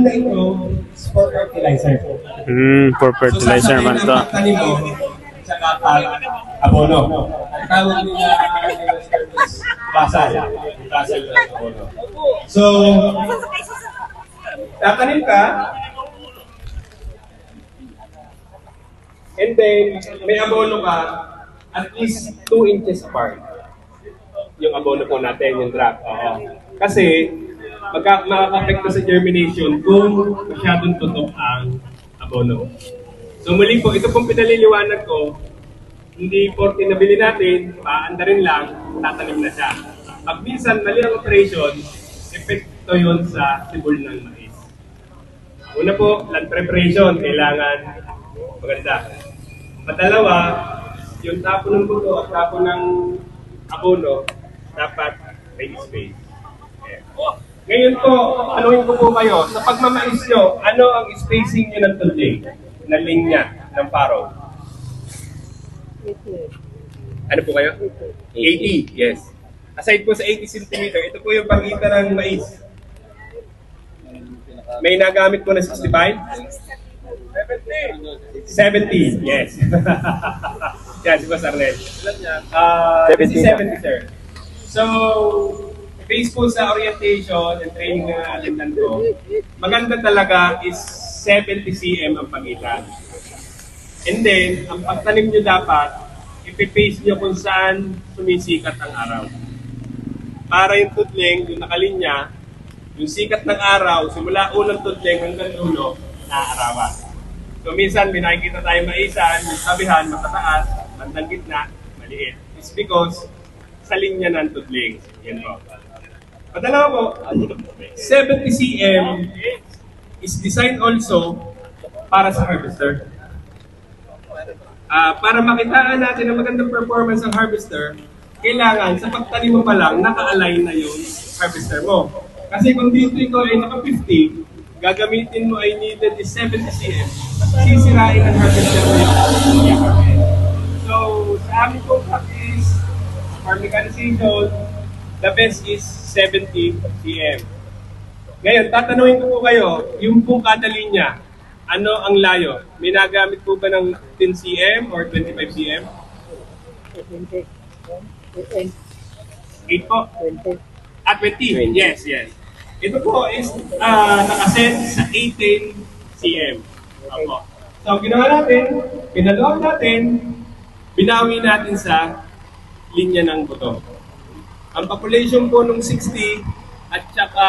na ito is for fertilizer. For fertilizer man to. So, sasabihin ang pagtanim mo, tsaka abono. Ang tawag nila is basal. Basal na abono. So, tatanim ka, and then may abono ka at least 2 inches apart. Yung abono po natin, yung drop. Kasi, makaka-apekto sa germination kung masyadong tutok ang abono. So muli po, ito pong pinaliliwanag ko, hindi porti na bili natin, paandarin lang, tatanim na siya. Pag minsan, mali ang operation, epekto yun sa sibol ng mais. Una po, land preparation, kailangan maganda. Matalawa, yung tapo ng buto at tapo ng abono, dapat may space. Ngayon po, anuhin ko po kayo, sa pagmamais nyo, ano ang spacing nyo ng tudling, na linya ng furrow? Ano po kayo? 80, yes. Aside po sa 80 cm, ito po yung pagitan ng mais. May nagamit po na 65? 70, yes. Yan, si Boss Arnel. 70, sir. So, based po sa orientation and training na atindan ko, maganda talaga is 70 cm ang pagitan. And then, ang pagtanim nyo dapat, ipipace nyo kung saan sumisikat ang araw. Para yung tudling, yung nakalinya, yung sikat ng araw, simula unang tudling hanggang dulo, naaarawan. So minsan, may nakikita tayo maisan, yung sabihan, matataas, bandang gitna, maliit. It's because sa linya ng tudling. Yan po. Padala po, 70 cm is designed also para sa harvester. Para makitaan natin ang magandang performance ng harvester, kailangan sa pagtanim mo pa lang, naka-align na yung harvester mo. Kasi kung dito ikaw ay naka-50, gagamitin mo ay needed is 70 cm, sisirain ang harvester mo. So, sa aming pong practice, for mechanization, the best is 70 cm. Ngayon, tatanungin ko po kayo, yung pong kada linya, ano ang layo? May nagamit po ba ng 10 cm or 25 cm? 8 po? 20. 20? Yes, yes. Ito po is nakaset sa 18 cm. Opo. So, ginawa natin, pinaluwag natin, binawi natin sa linya ng buto. Ang population po nung 60 at saka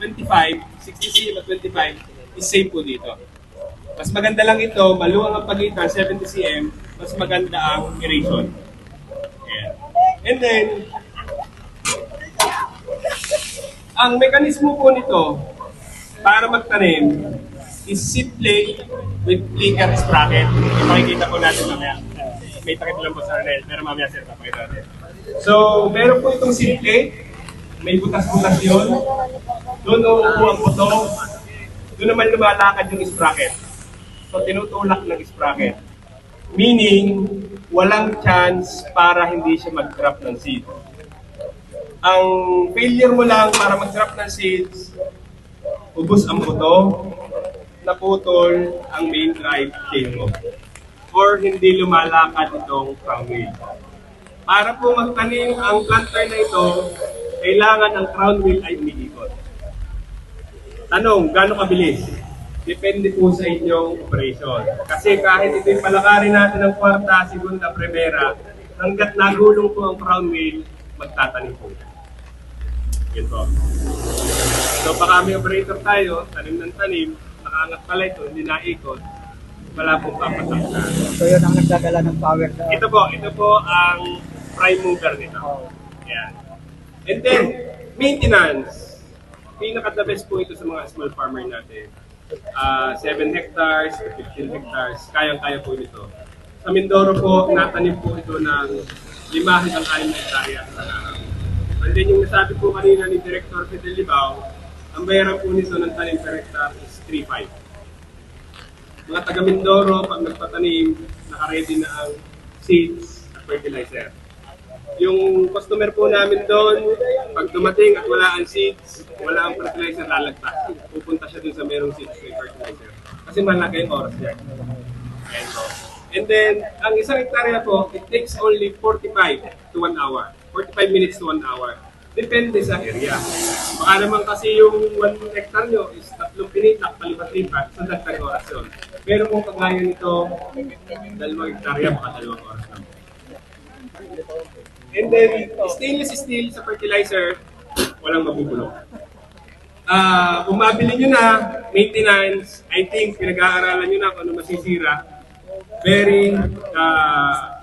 25, 60 cm at 25 is same po dito. Mas maganda lang ito, maluwang ang pagitan, 70 cm, mas maganda ang aeration. Yeah. And then, ang mekanismo po nito para magtanim is seed plate with flicker sprocket. Makikita po natin mamaya. May takip lang po sa Arnel, pero mamaya sir, papakita natin. So, meron po itong seed plate. May butas-butas yun. Doon uupo ang buto. Doon naman lumalakad yung sprocket. So, tinutulak ng sprocket. Meaning, walang chance para hindi siya mag-drop ng seed. Ang failure mo lang para mag-drop ng seeds, ubos ang buto, naputol ang main drive chain mo. Or hindi lumalakad itong crown wheel. Para po magtanim ang planter na ito, kailangan ang crown wheel ay umiikot. Tanong, gaano kabilis? Depende po sa inyong operation. Kasi kahit ito'y palakarin natin ng kwarta, segunda, primera, hanggat nagulong po ang crown wheel, magtatanim po. Yun po. So baka may operator tayo, tanim ng tanim, nakaangat pala ito, hindi naikot, wala pong papatak na. So yun ang nagdadala ng power sa... Ito po ang prime mover nito. Yan. And then, maintenance. Pinaka-the best po ito sa mga small farmer natin. 7 hectares, 15 hectares, kayang-kaya po nito. Sa Mindoro po, natanim po ito ng 5 hanggang 6 hektarya sa araw. And then yung nasabi po kanina ni Director Fidel Libao, ang bayaran po nito ng tanim per hectare is 3.5. Mga taga Mindoro, pag nagpatanim, naka-ready na ang seeds at fertilizer. yung customer po namin doon, pag dumating at wala ang seeds, wala ang fertilizer, lalagpas. Pupunta siya doon sa merong seeds may fertilizer. Kasi malaki yung oras niya. Ayan po. And then, ang isang hektarya po, it takes only 45 to 1 hour. 45 minutes to 1 hour. Depende sa area. Baka naman kasi yung 1 hectare nyo is 3 pinitak, palipat-lipat, so dagdag oras yun. Pero kung kagaya nito, 2 hektarya, baka 2 oras lang. And then, stainless steel sa fertilizer, walang mabubulok. Kung mabili nyo na, maintenance, I think, pinag-aaralan nyo na kung ano masisira. Very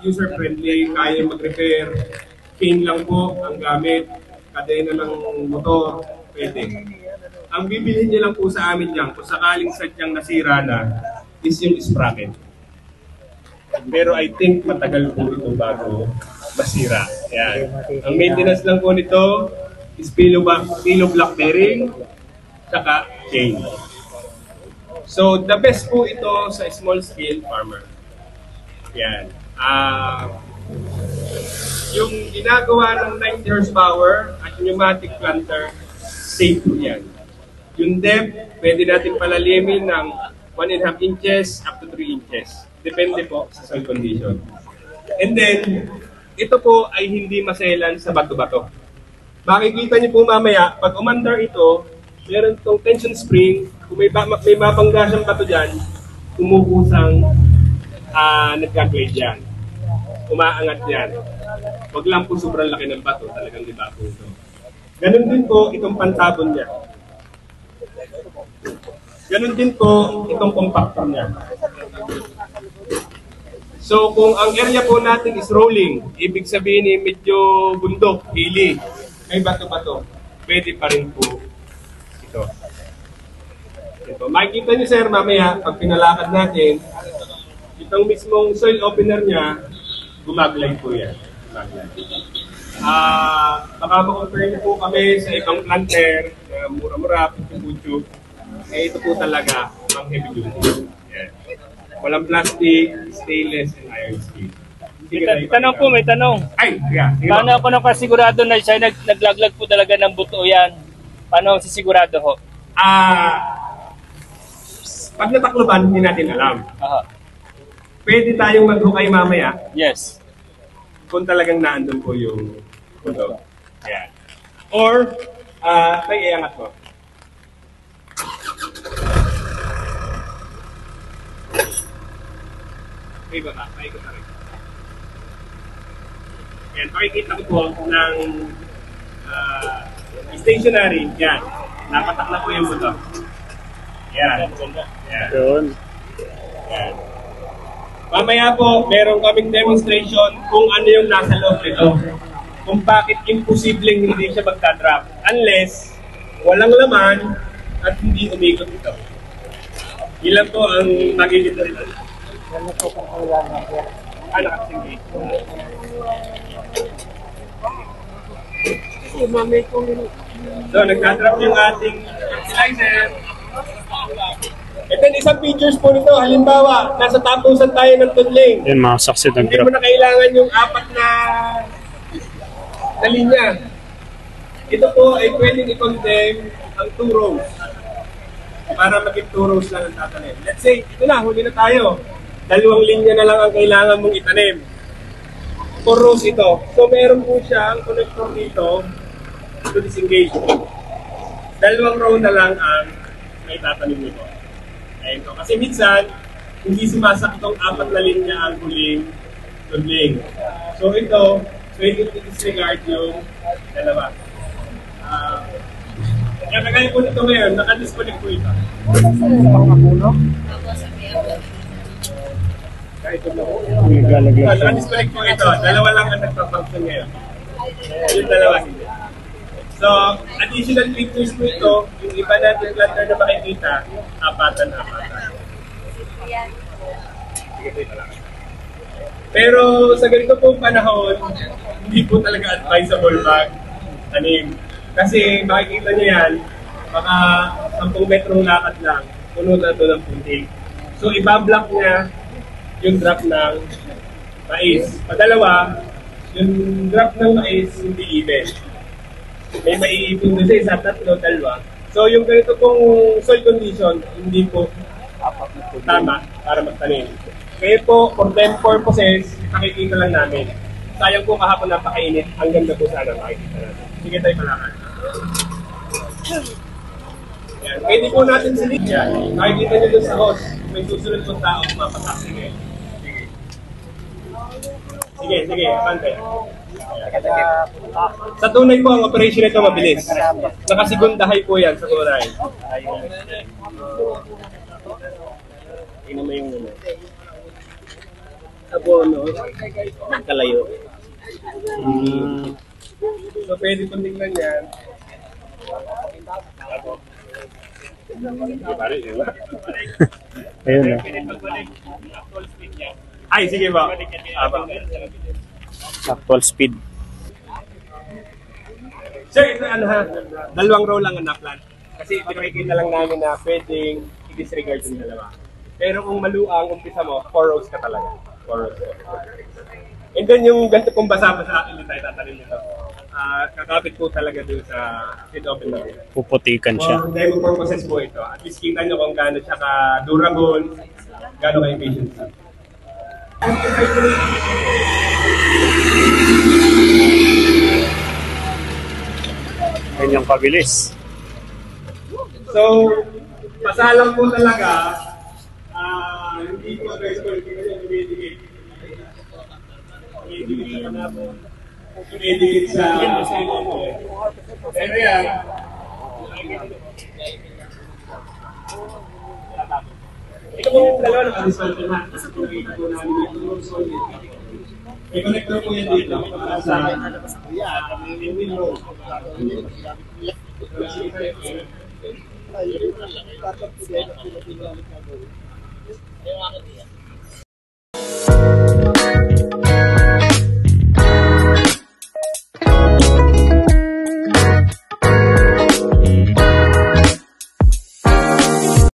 user-friendly, kaya mag-repair. Pin lang po ang gamit, kadena ng motor, pwede. Ang bibilhin nyo lang po sa amin dyan, kung sakaling sadyang nasira na, is yung sprocket. Pero I think matagal po ito bago masira. Yan. Ang maintenance lang po nito is pillow block bearing, saka chain. So the best po ito sa small scale farmer. Yan. Yung ginagawa ng 90 horsepower at pneumatic planter, safe po yan. Yung depth, pwede natin palalimin ng 1.5 inches up to 3 inches. Depende po sa soil condition. And then, ito po ay hindi maselan sa bato-bato. Makikita niyo po mamaya, pag umandar ito, meron itong tension spring, kung may mabangga siyang bato dyan, umuusang nagka-glide yan. Umaangat yan. Huwag lang po sobrang laki ng bato, talagang diba po ito. Ganun din po itong pantabon niya. Ganun din po itong compactor niya. So kung ang area po natin is rolling, ibig sabihin medyo bundok, hili, may bato-bato, pwede pa rin po ito. Makikita niyo sir mamaya, pag pinalakad natin, itong mismong soil opener niya, gumaglay po yan. Baka ma-compare niyo po kami sa ibang planter na mura-mura, puto-puto. Ito po talaga ang heavy duty. Yan. Walang plastic, stainless, and iron steel. Tanong po, may tanong. Ay, yeah. Paano po nang kasigurado na siya naglaglag po talaga ng buto yan? Paano sisigurado ho? Pag natakloban, hindi natin alam. Aha. Pwede tayong maghukay mamaya Yes. kung talagang naandun po yung buto. Yan. Or, may iangat mo. May baba, may ikot na rin. Yan, pakikita ko po ng stationary. Yan, napatak na po yung buto. Yan. Yan. Yun. Yan. Mamaya po, meron kaming demonstration kung ano yung nasa loob nito. Kung bakit imposibleng hindi siya magka-drop. Unless, walang laman at hindi umikot ito. Ilan po ang magiging ito? Ano po kung kailangan natin? Nakasinggay. So, nagka-drop yung ating fertilizer. Ito yung isang features po nito. Halimbawa, nasa tapusan tayo ng tudling. Yun, mga saksi ng Hindi mo drop. na kailangan yung 4 na linya. Ito po ay pwedeng i-condemn ang 2 rows. Para maging 2 rows lang ang tatanim. Let's say, ito na, huli na tayo. 2 linya na lang ang kailangan mong itanim. 4 rows ito. So meron po siyang connector dito to disengage. 2 row na lang ang may tatanim nito. Ayun to. Kasi minsan, hindi sumasak itong 4 na linya ang huling tudling. So ito, pwede i-disregard yung 2. Kaya kagaya po nito ngayon, naka-disconnect po ito. Naka-disconnect po ito. 2 lang ang nagpa-function ngayon. Yung 2 hindi. So, additional features po ito, yung iba natin planter na makikita, 4. Pero sa ganito pong panahon, hindi po talaga advisable mag-tanim. Kasi makikita niyo yan, baka 10 metrong lakad lang, puno na ito ng putik. So, ibablock niya yung drop ng mais. Padalawa, yung drop ng mais hindi even. May maiipon doon sa isa, tatlo, dalawa. So yung ganito pong soil condition, hindi po tama para magtanim. Kaya po, for them purposes, nakikita lang namin. Sayang po kahapon napakainit, ang ganda po sana makikita natin. Sige tayo palakad. Yan. Pwede po natin silid yan. Nakikita nyo doon sa host, may susunod po tao mapatak. Sige. Sige, pantay. Sa tunay po, ang operation nito mabilis. Nakasigundahay po yan sa tunay. Tingnan mo yung abono, magkalayo. So pwede pong tingnan yan. Ayun na. Ay, sige ba? Actual speed. Sir, ito ano ha? Dalawang row lang ang na-plan. Kasi pinakikita lang namin na pwedeng i-disregard yung dalawa. Pero kung maluang umpisa mo, 4 rows ka talaga. 4 rows. And then yung ganito pong basa-basa akin, hindi tayo tatalim nito. Kakapit po talaga dun sa head open natin. Puputikan siya. For demo purposes po ito. At least kita nyo kung gaano siya ka-durable, gaano ka-efficient. Ayun yung kabilis. So, pasalang po talaga, hindi po threshold, hindi po dumidikit. Dumidikit sa pero yan, ito po yung dalawa ng asphalt na. Ito po namin yung solid. May connector po yan dito sa window.